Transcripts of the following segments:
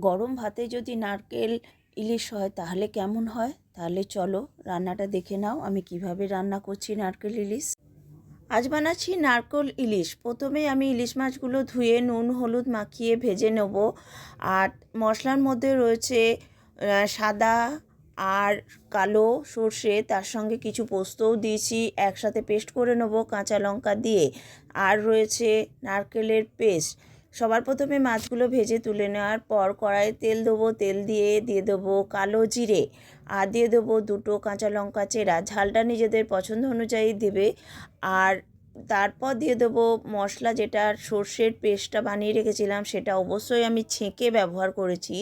গরম ভাতে যদি নারকেল ইলিশ হয় তাহলে কেমন হয়? তাহলে চলো রান্নাটা দেখে নাও আমি কিভাবে রান্না করছি নারকেল ইলিশ। আজ বানাচ্ছি নারকেল ইলিশ। প্রথমে আমি ইলিশ মাছগুলো ধুয়ে নুন হলুদ মাখিয়ে ভেজে নেব। আর মশলার মধ্যে রয়েছে সাদা আর কালো সর্ষে, তার সঙ্গে কিছু পোস্তও দিয়েছি, একসাথে পেস্ট করে নেব কাঁচা লঙ্কা দিয়ে। আর রয়েছে নারকেলের পেস্ট। সবার প্রথমে মাছগুলো ভেজে তুলে নেওয়ার পর কড়াইয়ে তেল দেবো, তেল দিয়ে দেবো কালো জিরে আর দিয়ে দেবো দুটো কাঁচা লঙ্কা চেরা। ঝালটা নিজেদের পছন্দ অনুযায়ী দেবে। আর তারপর দিয়ে দেবো মশলা, যেটা সর্ষের পেস্টটা বানিয়ে রেখেছিলাম সেটা অবশ্যই আমি ছেঁকে ব্যবহার করেছি।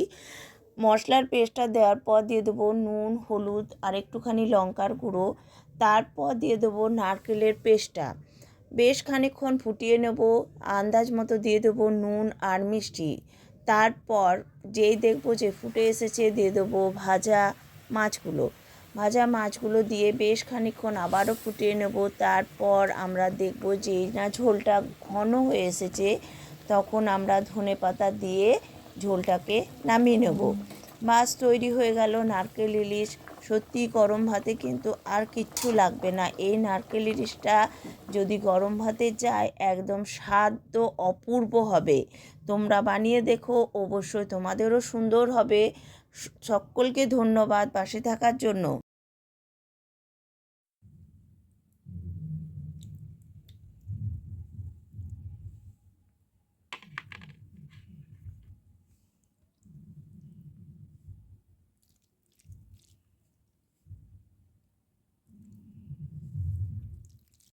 মশলার পেস্টটা দেওয়ার পর দিয়ে দেবো নুন হলুদ আর একটুখানি লঙ্কার গুঁড়ো। তারপর দিয়ে দেবো নারকেলের পেস্টটা। বেশ খানিকক্ষণ ফুটিয়ে নেব। আন্দাজ মতো দিয়ে দেবো নুন আর মিষ্টি। তারপর যেই দেখবো যে ফুটে এসেছে দিয়ে দেবো ভাজা মাছগুলো দিয়ে বেশ খানিকক্ষণ আবারও ফুটিয়ে নেব। তারপর আমরা দেখব যে না ঝোলটা ঘন হয়ে এসেছে, তখন আমরা ধনেপাতা দিয়ে ঝোলটাকে নামিয়ে নেব। মাছ তৈরি হয়ে গেল নারকেল ইলিশ। সত্যি গরম ভাতে কিন্তু আর কিচ্ছু লাগবে না। এই নারকেল ইলিশটা যদি গরম ভাতে যায় একদম স্বাদ তো অপূর্ব হবে। তোমরা বানিয়ে দেখো, অবশ্যই তোমাদেরও সুন্দর হবে। সকলকে ধন্যবাদ পাশে থাকার জন্য।